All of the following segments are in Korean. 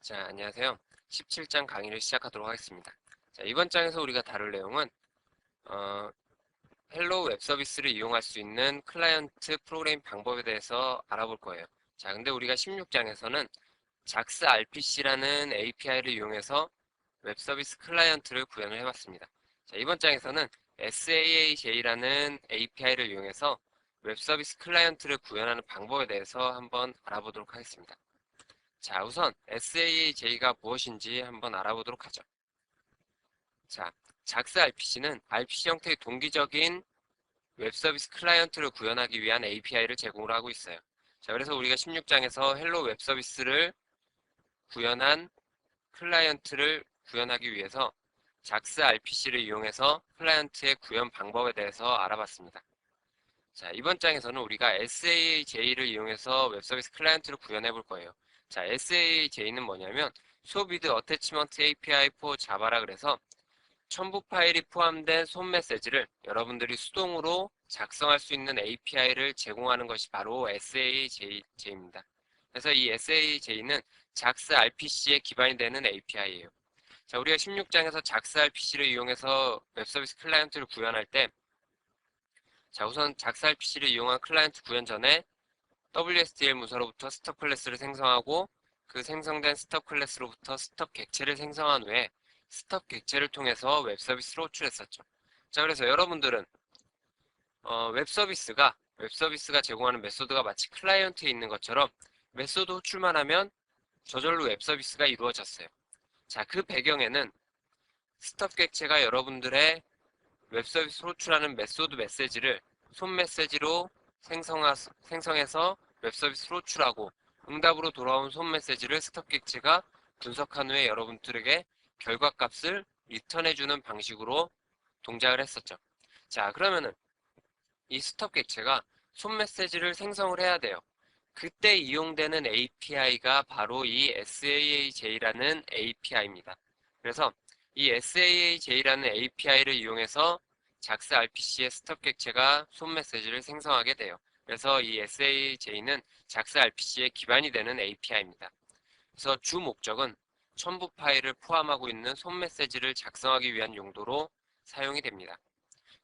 자, 안녕하세요. 17장 강의를 시작하도록 하겠습니다. 자, 이번 장에서 우리가 다룰 내용은 헬로 웹 서비스를 이용할 수 있는 클라이언트 프로그램 방법에 대해서 알아볼 거예요. 자, 근데 우리가 16장에서는 JAX RPC라는 API를 이용해서 웹 서비스 클라이언트를 구현을 해봤습니다. 자, 이번 장에서는 SAAJ라는 API를 이용해서 웹 서비스 클라이언트를 구현하는 방법에 대해서 한번 알아보도록 하겠습니다. 자, 우선 SAAJ가 무엇인지 한번 알아보도록 하죠. 자, JAX RPC는 RPC 형태의 동기적인 웹 서비스 클라이언트를 구현하기 위한 API를 제공을 하고 있어요. 자, 그래서 우리가 16장에서 헬로 웹 서비스를 구현한 클라이언트를 구현하기 위해서 JAX RPC를 이용해서 클라이언트의 구현 방법에 대해서 알아봤습니다. 자, 이번 장에서는 우리가 SAAJ를 이용해서 웹 서비스 클라이언트를 구현해 볼 거예요. 자, SAAJ는 뭐냐면 Solid Attachment API for Java라 그래서 첨부 파일이 포함된 솜 메시지를 여러분들이 수동으로 작성할 수 있는 API를 제공하는 것이 바로 SAAJ입니다. 그래서 이 SAAJ는 JAX RPC에 기반이 되는 API예요. 자, 우리가 16장에서 JAX RPC를 이용해서 웹 서비스 클라이언트를 구현할 때 자, 우선 JAX RPC를 이용한 클라이언트 구현 전에 WSDL 문서로부터 스톱 클래스를 생성하고 그 생성된 스톱 클래스로부터 스톱 객체를 생성한 후에 스톱 객체를 통해서 웹 서비스로 호출했었죠. 자, 그래서 여러분들은 웹 서비스가 제공하는 메소드가 마치 클라이언트에 있는 것처럼 메소드 호출만 하면 저절로 웹 서비스가 이루어졌어요. 자, 그 배경에는 스톱 객체가 여러분들의 웹 서비스 호출하는 메소드 메시지를 솜 메시지로 생성해서 웹 서비스로 호출하고 응답으로 돌아온 솜 메시지를 스톱 객체가 분석한 후에 여러분들에게 결과값을 리턴해주는 방식으로 동작을 했었죠. 자, 그러면은 이 스톱 객체가 솜 메시지를 생성을 해야 돼요. 그때 이용되는 API가 바로 이 SAAJ라는 API입니다. 그래서 이 SAAJ라는 API를 이용해서 JAX RPC의 스톱 객체가 솜 메시지를 생성하게 돼요. 그래서 이 SAAJ는 JAX RPC의 기반이 되는 API입니다. 그래서 주 목적은 첨부 파일을 포함하고 있는 솜 메시지를 작성하기 위한 용도로 사용이 됩니다.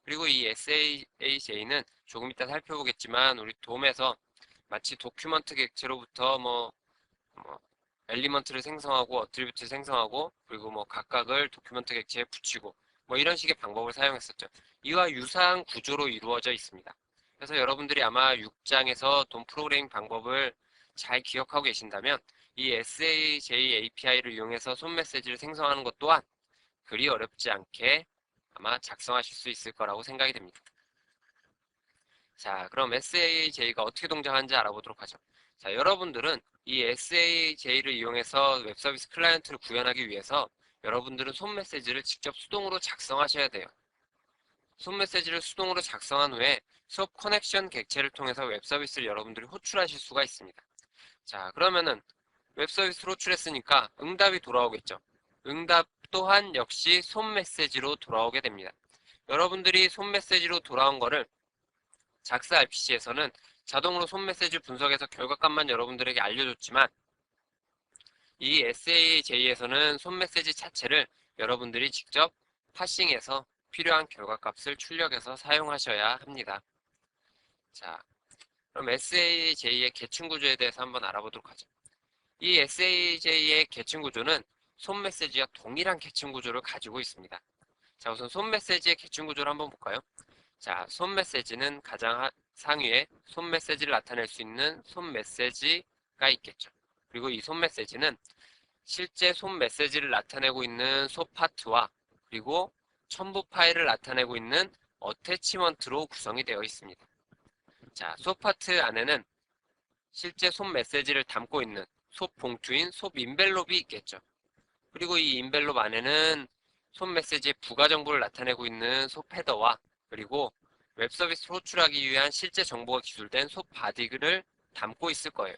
그리고 이 SAAJ는 조금 이따 살펴보겠지만 우리 돔에서 마치 도큐먼트 객체로부터 엘리먼트를 생성하고 어트리뷰트를 생성하고 그리고 각각을 도큐먼트 객체에 붙이고 이런 식의 방법을 사용했었죠. 이와 유사한 구조로 이루어져 있습니다. 그래서 여러분들이 아마 6장에서 돔 프로그래밍 방법을 잘 기억하고 계신다면 이 SAJ API를 이용해서 솜 메시지를 생성하는 것 또한 그리 어렵지 않게 아마 작성하실 수 있을 거라고 생각이 됩니다. 자, 그럼 SAJ가 어떻게 동작하는지 알아보도록 하죠. 자, 여러분들은 이 SAJ를 이용해서 웹 서비스 클라이언트를 구현하기 위해서 여러분들은 솜 메시지를 직접 수동으로 작성하셔야 돼요. 솜 메시지를 수동으로 작성한 후에 수업 커넥션 객체를 통해서 웹 서비스를 여러분들이 호출하실 수가 있습니다. 자, 그러면은 웹 서비스로 호출했으니까 응답이 돌아오겠죠. 응답 또한 역시 솜 메시지로 돌아오게 됩니다. 여러분들이 솜 메시지로 돌아온 거를 JAX RPC에서는 자동으로 솜 메시지 분석해서 결과값만 여러분들에게 알려줬지만 이 SAJ에서는 솜 메시지 자체를 여러분들이 직접 파싱해서 필요한 결과값을 출력해서 사용하셔야 합니다. 자, 그럼 SAJ의 계층 구조에 대해서 한번 알아보도록 하죠. 이 SAJ의 계층 구조는 솜 메시지와 동일한 계층 구조를 가지고 있습니다. 자, 우선 솜 메시지의 계층 구조를 한번 볼까요? 자, 솜 메시지는 가장 상위에 솜 메시지를 나타낼 수 있는 솜 메시지가 있겠죠. 그리고 이 솜 메시지는 실제 솜 메시지를 나타내고 있는 솜 파트와 그리고 첨부 파일을 나타내고 있는 어태치먼트로 구성이 되어 있습니다. 자, 솜 파트 안에는 실제 솜 메시지를 담고 있는 솜 봉투인 솜 인벨롭이 있겠죠. 그리고 이 인벨롭 안에는 솜 메시지의 부가 정보를 나타내고 있는 솜 헤더와 그리고 웹 서비스 호출하기 위한 실제 정보가 기술된 솜 바디를 담고 있을 거예요.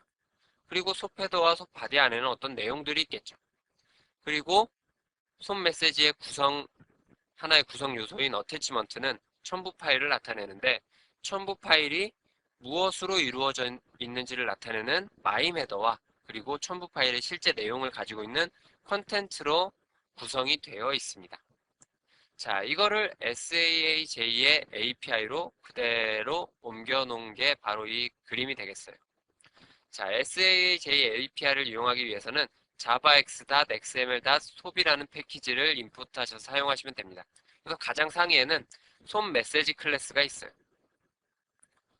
그리고 솜 헤더와 솜 바디 안에는 어떤 내용들이 있겠죠. 그리고 솜 메시지의 하나의 구성 요소인 어태치먼트는 첨부 파일을 나타내는데 첨부 파일이 무엇으로 이루어져 있는지를 나타내는 마임 헤더와 그리고 첨부 파일의 실제 내용을 가지고 있는 컨텐츠로 구성이 되어 있습니다. 자, 이거를 SAAJ의 API로 그대로 옮겨 놓은 게 바로 이 그림이 되겠어요. 자, SAAJ API를 이용하기 위해서는 javax.xml.soap이라는 패키지를 인풋하셔서 사용하시면 됩니다. 그래서 가장 상위에는 솜 메시지 클래스가 있어요.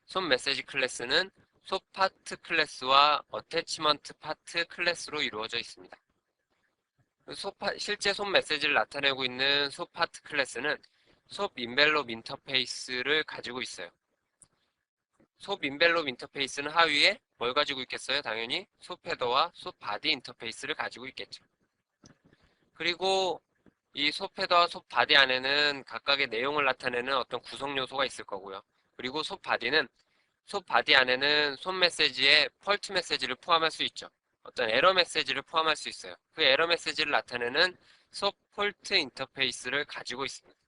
솜 메시지 클래스는 솜 파트 클래스와 어태치먼트 파트 클래스로 이루어져 있습니다. 실제 솜 메시지를 나타내고 있는 솜 파트 클래스는 솜 인벨롭 인터페이스를 가지고 있어요. 솜 인벨롭 인터페이스는 하위에 뭘 가지고 있겠어요? 당연히 솜 헤더와 솜 바디 인터페이스를 가지고 있겠죠. 그리고 이 솜 헤더와 솜 바디 안에는 각각의 내용을 나타내는 어떤 구성 요소가 있을 거고요. 그리고 솜 바디는 솜 바디 안에는 솜 메시지에 펄트 메시지를 포함할 수 있죠. 어떤 에러 메시지를 포함할 수 있어요. 그 에러 메시지를 나타내는 솜 폴트 인터페이스를 가지고 있습니다.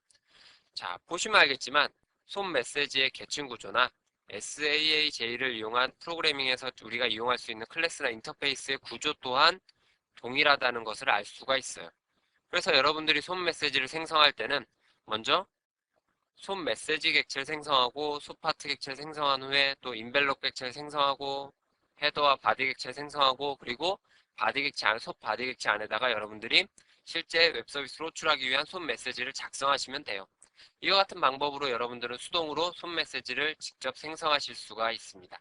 자, 보시면 알겠지만 솜 메시지의 계층 구조나 SAAJ를 이용한 프로그래밍에서 우리가 이용할 수 있는 클래스나 인터페이스의 구조 또한 동일하다는 것을 알 수가 있어요. 그래서 여러분들이 솜 메시지를 생성할 때는 먼저 솜 메시지 객체를 생성하고 솜 파트 객체를 생성한 후에 또 인벨롭 객체를 생성하고 헤더와 바디 객체를 생성하고 그리고 솜 바디 객체 안에다가 여러분들이 실제 웹 서비스로 호출하기 위한 솜 메시지를 작성하시면 돼요. 이와 같은 방법으로 여러분들은 수동으로 솜 메시지를 직접 생성하실 수가 있습니다.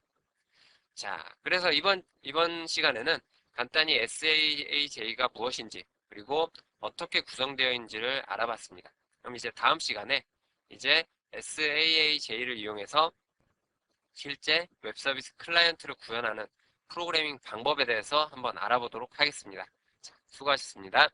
자, 그래서 이번 시간에는 간단히 SAAJ가 무엇인지 그리고 어떻게 구성되어 있는지를 알아봤습니다. 그럼 이제 다음 시간에 이제 SAAJ를 이용해서 실제 웹 서비스 클라이언트를 구현하는 프로그래밍 방법에 대해서 한번 알아보도록 하겠습니다. 자, 수고하셨습니다.